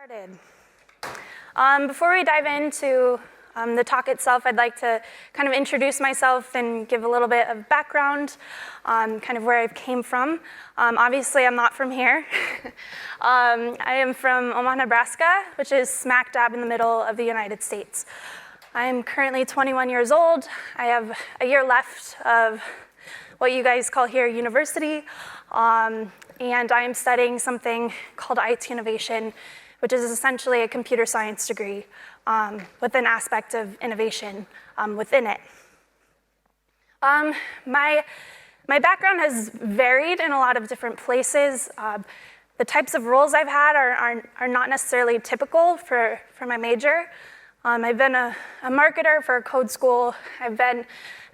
Started. Before we dive into the talk itself, I'd like to kind of introduce myself and give a little bit of background on kind of where I came from. Obviously, I'm not from here. I am from Omaha, Nebraska, which is smack dab in the middle of the United States. I'm currently 21 years old. I have a year left of what you guys call here university, and I am studying something called IT innovation, which is essentially a computer science degree with an aspect of innovation within it. My background has varied in a lot of different places. The types of roles I've had are not necessarily typical for my major. I've been a marketer for a code school. I've been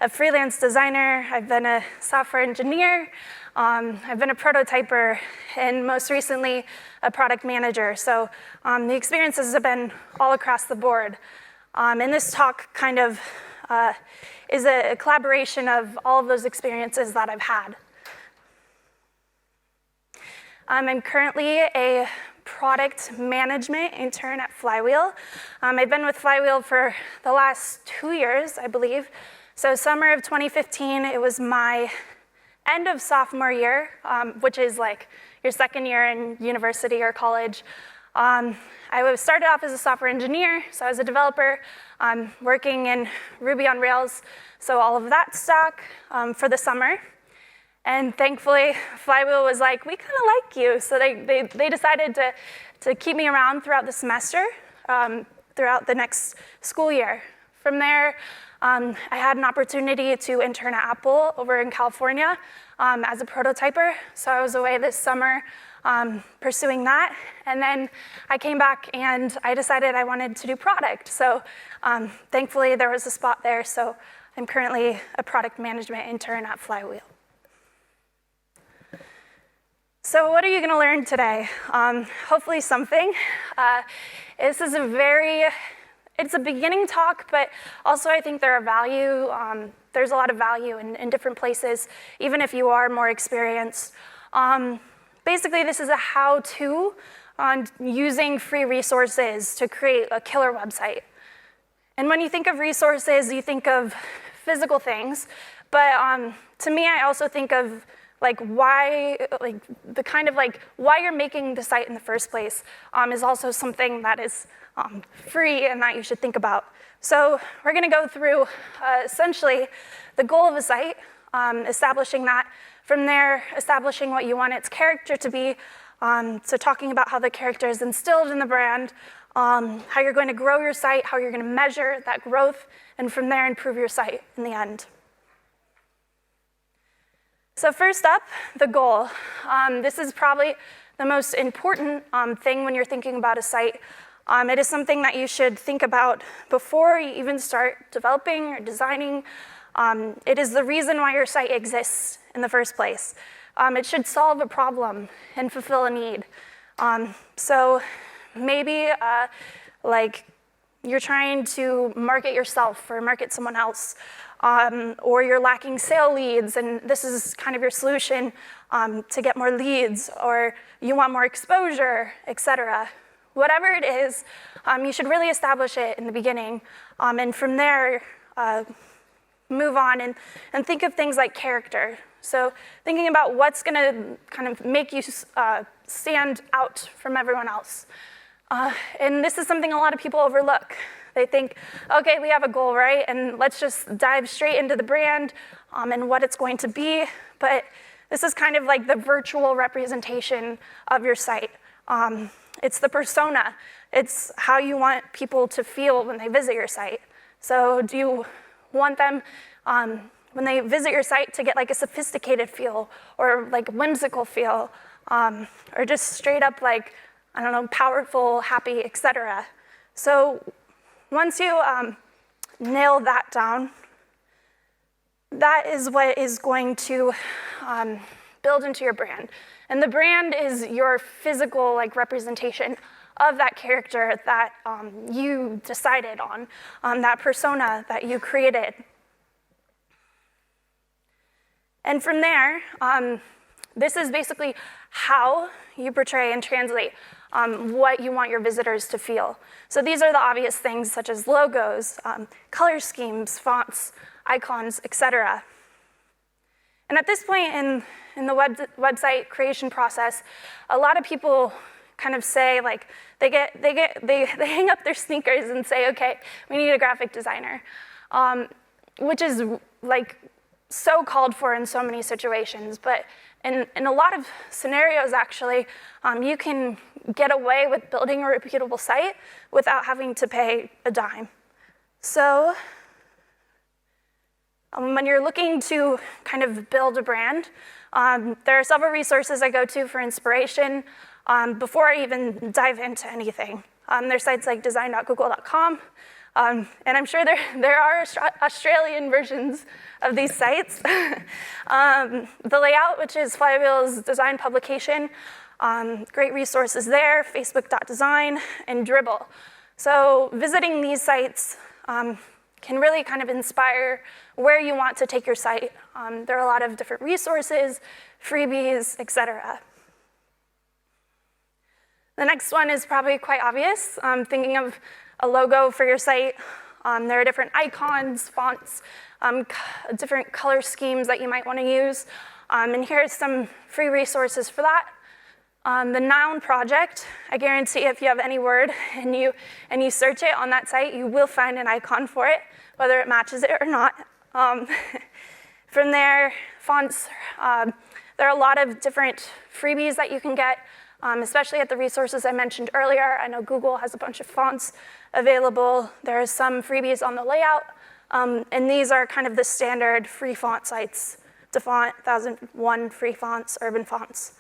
a freelance designer. I've been a software engineer. I've been a prototyper, and most recently, a product manager. So the experiences have been all across the board. And this talk kind of is a collaboration of all of those experiences that I've had. I'm currently a product management intern at Flywheel. I've been with Flywheel for the last 2 years, I believe. So summer of 2015, it was my end of sophomore year, which is like your second year in university or college. I started off as a software engineer, so I was a developer working in Ruby on Rails, so all of that stack for the summer. And thankfully, Flywheel was like, we kind of like you, so they decided to keep me around throughout the semester, throughout the next school year. From there, I had an opportunity to intern at Apple over in California as a prototyper. So I was away this summer pursuing that. And then I came back and I decided I wanted to do product. So thankfully there was a spot there. So I'm currently a product management intern at Flywheel. So what are you gonna learn today? Hopefully something. This is it's a beginning talk, but also I think there's a lot of value in different places, even if you are more experienced. Basically, this is a how-to on using free resources to create a killer website. And when you think of resources, you think of physical things, but to me, I also think of why you're making the site in the first place is also something that is free and that you should think about. So we're gonna go through essentially the goal of a site, establishing that. From there, establishing what you want its character to be, so talking about how the character is instilled in the brand, how you're going to grow your site, how you're gonna measure that growth, and from there improve your site in the end. So first up, the goal. This is probably the most important thing when you're thinking about a site. It is something that you should think about before you even start developing or designing. It is the reason why your site exists in the first place. It should solve a problem and fulfill a need. So maybe you're trying to market yourself or market someone else, or you're lacking sale leads and this is kind of your solution to get more leads, or you want more exposure, etc. Whatever it is, you should really establish it in the beginning, and from there, move on and think of things like character. So thinking about what's gonna kind of make you stand out from everyone else. And this is something a lot of people overlook. They think, okay, we have a goal, right? And let's just dive straight into the brand and what it's going to be. But this is kind of like the virtual representation of your site. It's the persona. It's how you want people to feel when they visit your site. So do you want them, when they visit your site, to get like a sophisticated feel or like whimsical feel, or just straight up like, I don't know, powerful, happy, etc. So once you nail that down, that is what is going to build into your brand. And the brand is your physical representation of that character that you decided on, that persona that you created. And from there, this is basically how you portray and translate what you want your visitors to feel. So these are the obvious things such as logos, color schemes, fonts, icons, etc. And at this point in the website creation process, a lot of people kind of say, like, they hang up their sneakers and say, okay, we need a graphic designer, which is like so called for in so many situations. But in a lot of scenarios, actually, you can get away with building a reputable site without having to pay a dime. So when you're looking to kind of build a brand, there are several resources I go to for inspiration before I even dive into anything. There's sites like design.google.com, and I'm sure there are Australian versions of these sites. The Layout, which is Flywheel's design publication, great resources there, facebook.design, and Dribble. So visiting these sites can really kind of inspire where you want to take your site. There are a lot of different resources, freebies, etc. The next one is probably quite obvious. Thinking of a logo for your site. There are different icons, fonts, different color schemes that you might want to use. And here's some free resources for that. The Noun project, I guarantee if you have any word and you search it on that site, you will find an icon for it, whether it matches it or not. From there, fonts, there are a lot of different freebies that you can get, especially at the resources I mentioned earlier. I know Google has a bunch of fonts available. There are some freebies on the Layout, and these are kind of the standard free font sites. Dafont, 1001 free fonts, urban fonts.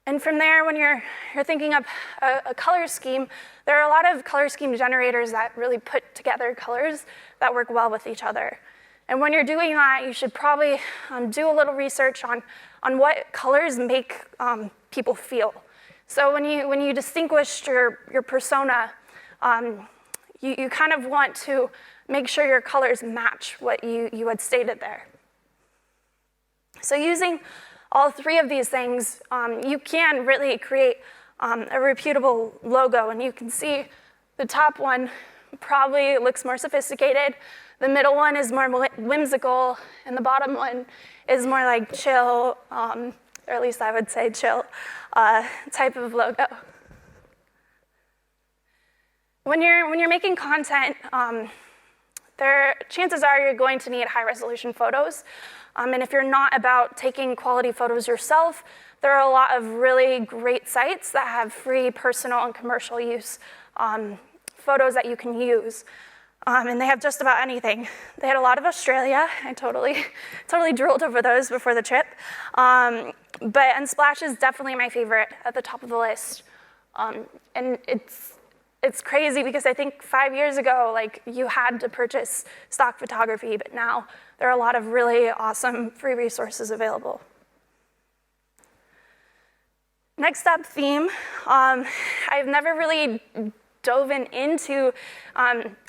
And from there, when you're thinking of a color scheme, there are a lot of color scheme generators that really put together colors that work well with each other. And when you're doing that, you should probably do a little research on what colors make people feel. So when you distinguish your persona, you kind of want to make sure your colors match what you had stated there. So using all three of these things, you can really create a reputable logo. And you can see the top one probably looks more sophisticated. The middle one is more whimsical. And the bottom one is more like chill, or at least I would say chill, type of logo. When you're making content, chances are you're going to need high-resolution photos. And if you're not about taking quality photos yourself, there are a lot of really great sites that have free personal and commercial use photos that you can use. And they have just about anything. They had a lot of Australia. I totally drooled over those before the trip. But Unsplash is definitely my favorite at the top of the list. And it's crazy because I think 5 years ago, like, you had to purchase stock photography, but now there are a lot of really awesome free resources available. Next up, theme. I've never really dove into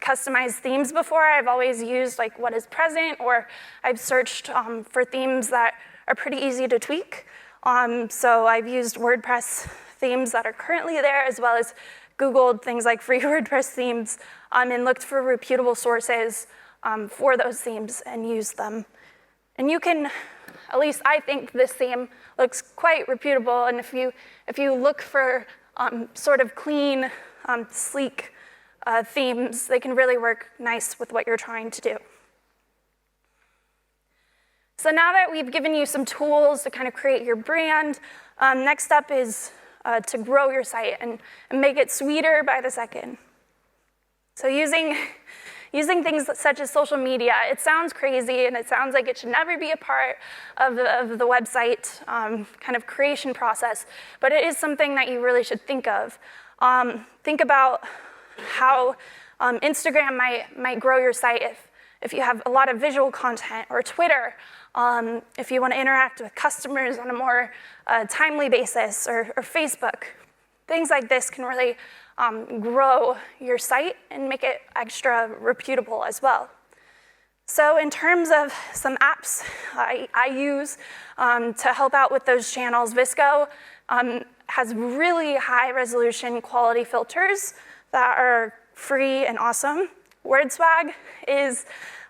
customized themes before. I've always used like what is present, or I've searched for themes that are pretty easy to tweak. So I've used WordPress themes that are currently there, as well as Googled things like free WordPress themes and looked for reputable sources for those themes and used them. And you can, at least I think this theme looks quite reputable, and if you look for sort of clean, sleek themes, they can really work nice with what you're trying to do. So now that we've given you some tools to kind of create your brand, next up is to grow your site and make it sweeter by the second. So using things such as social media, it sounds crazy and it sounds like it should never be a part of the website kind of creation process, but it is something that you really should think of. Think about how Instagram might grow your site if you have a lot of visual content, or Twitter, if you want to interact with customers on a more timely basis, or Facebook. Things like this can really grow your site and make it extra reputable as well. So in terms of some apps I use to help out with those channels, Visco, has really high resolution quality filters that are free and awesome. WordSwag is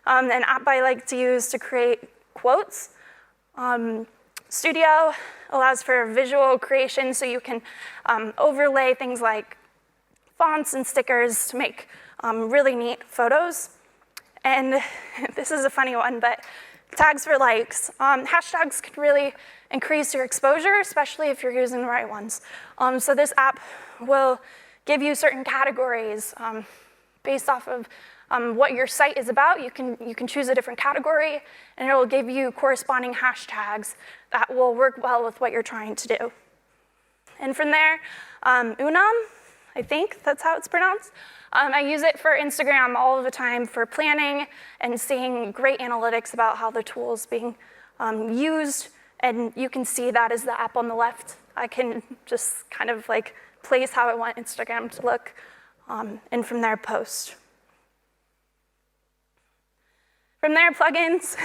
an app I like to use to create quotes. Studio allows for visual creation, so you can overlay things like fonts and stickers to make really neat photos. And this is a funny one, but tags for likes. Hashtags can really increase your exposure, especially if you're using the right ones. So this app will give you certain categories based off of what your site is about. You can choose a different category, and it will give you corresponding hashtags that will work well with what you're trying to do. And from there, Unum, I think that's how it's pronounced. I use it for Instagram all of the time for planning and seeing great analytics about how the tool is being used. And you can see that as the app on the left. I can just kind of like place how I want Instagram to look, and from there post. From there, plugins.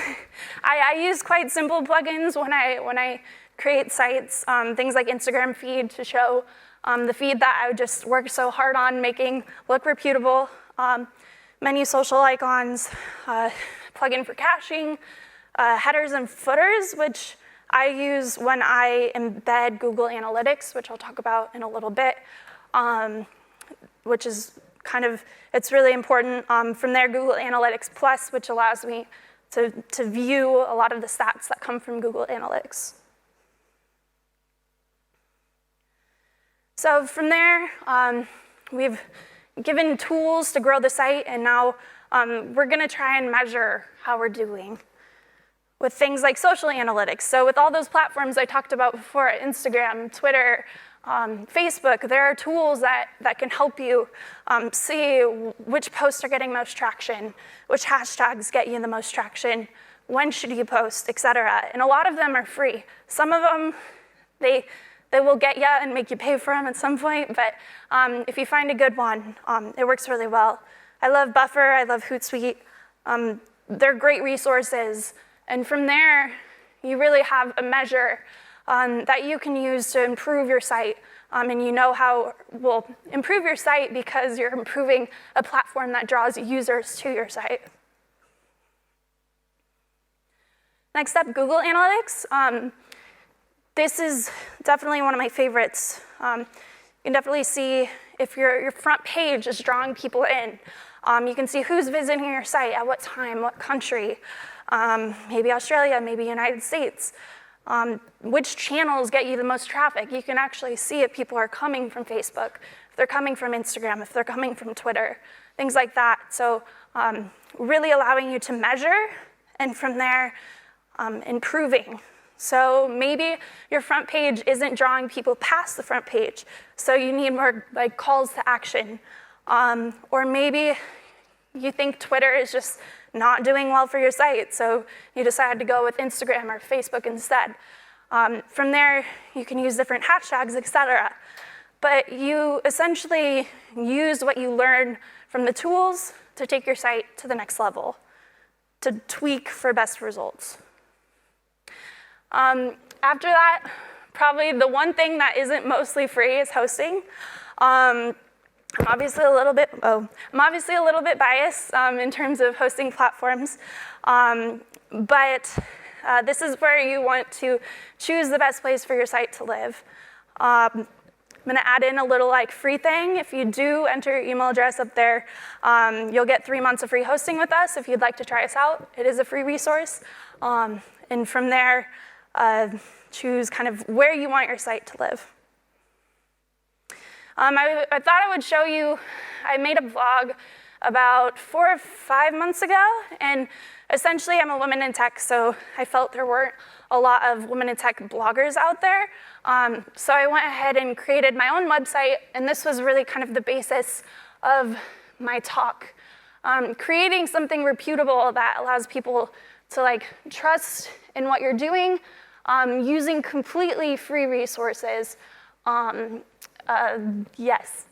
I use quite simple plugins when I create sites, things like Instagram feed to show the feed that I would just work so hard on making look reputable. Menu social icons, plugin for caching, headers and footers, which I use when I embed Google Analytics, which I'll talk about in a little bit, which is it's really important. From there, Google Analytics Plus, which allows me to view a lot of the stats that come from Google Analytics. So from there, we've given tools to grow the site, and now we're gonna try and measure how we're doing with things like social analytics. So with all those platforms I talked about before, Instagram, Twitter, Facebook, there are tools that can help you see which posts are getting most traction, which hashtags get you the most traction, when should you post, et cetera. And a lot of them are free. Some of them, they will get you and make you pay for them at some point, but if you find a good one, it works really well. I love Buffer, I love Hootsuite. They're great resources. And from there, you really have a measure that you can use to improve your site. And you know how will improve your site because you're improving a platform that draws users to your site. Next up, Google Analytics. This is definitely one of my favorites. You can definitely see if your front page is drawing people in. You can see who's visiting your site, at what time, what country, maybe Australia, maybe United States. Which channels get you the most traffic. You can actually see if people are coming from Facebook, if they're coming from Instagram, if they're coming from Twitter, things like that. So really allowing you to measure, and from there, improving. So maybe your front page isn't drawing people past the front page, so you need more like calls to action. Or maybe you think Twitter is just not doing well for your site, so you decide to go with Instagram or Facebook instead. From there, you can use different hashtags, et cetera. But you essentially use what you learn from the tools to take your site to the next level, to tweak for best results. After that, probably the one thing that isn't mostly free is hosting. I'm obviously a little bit biased in terms of hosting platforms, but this is where you want to choose the best place for your site to live. I'm gonna add in a little free thing. If you do enter your email address up there, you'll get 3 months of free hosting with us if you'd like to try us out. It is a free resource. And from there, choose kind of where you want your site to live. I thought I would show you, I made a vlog about 4 or 5 months ago, and essentially I'm a woman in tech, so I felt there weren't a lot of women in tech bloggers out there. So I went ahead and created my own website, and this was really kind of the basis of my talk. Creating something reputable that allows people to trust in what you're doing, using completely free resources. Yes,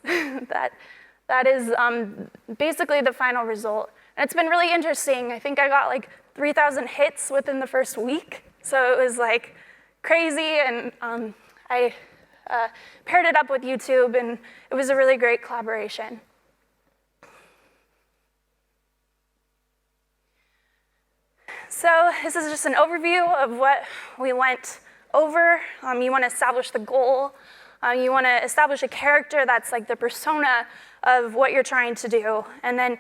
that is basically the final result. And it's been really interesting. I think I got 3,000 hits within the first week. So it was crazy, and I paired it up with YouTube, and it was a really great collaboration. So this is just an overview of what we went over. You want to establish the goal. You want to establish a character that's like the persona of what you're trying to do, and then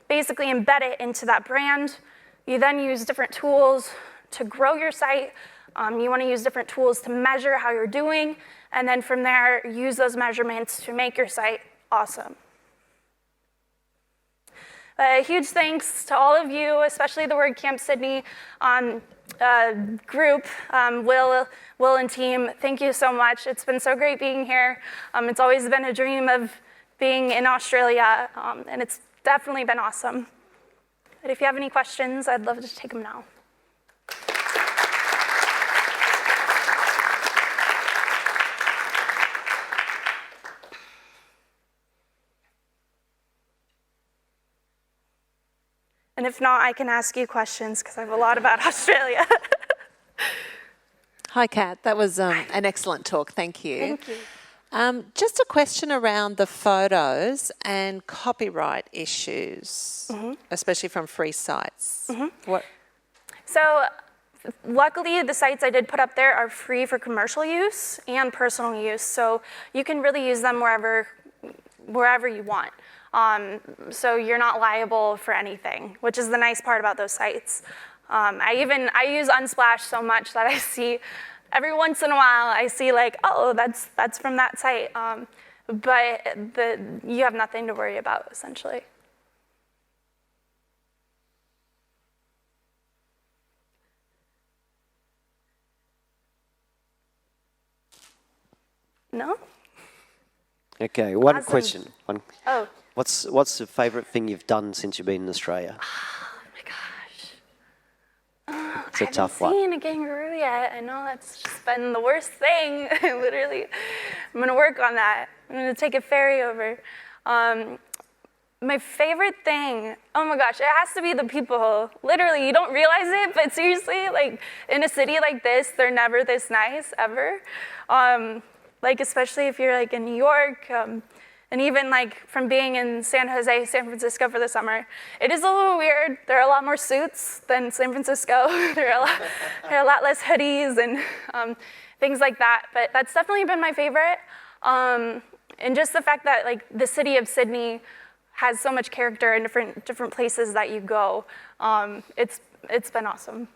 basically embed it into that brand. You then use different tools to grow your site. You want to use different tools to measure how you're doing, and then from there, use those measurements to make your site awesome. A huge thanks to all of you, especially the WordCamp Sydney group, Will and team. Thank you so much. It's been so great being here. It's always been a dream of being in Australia, and it's definitely been awesome. But if you have any questions, I'd love to take them now. And if not, I can ask you questions because I have a lot about Australia. Hi, Kat. That was an excellent talk. Thank you. Thank you. Just a question around the photos and copyright issues, especially from free sites. So luckily, the sites I did put up there are free for commercial use and personal use. So you can really use them wherever you want. So you're not liable for anything, which is the nice part about those sites. I use Unsplash so much that I see every once in a while I see like, oh, that's from that site, but you have nothing to worry about essentially. No? Okay, one Awesome. question. Oh. What's the favourite thing you've done since you've been in Australia? Oh my gosh. It's a tough one. I haven't seen a kangaroo yet. I know that's just been the worst thing. Literally, I'm gonna work on that. I'm gonna take a ferry over. My favorite thing, oh my gosh, it has to be the people. Literally, you don't realize it, but seriously, like in a city like this, they're never this nice, ever. Like especially if you're like in New York, and even like from being in San Jose, San Francisco for the summer, it is a little weird. There are a lot more suits than San Francisco. there are a lot less hoodies and things like that. But that's definitely been my favorite. And just the fact that like the city of Sydney has so much character in different places that you go. It's been awesome.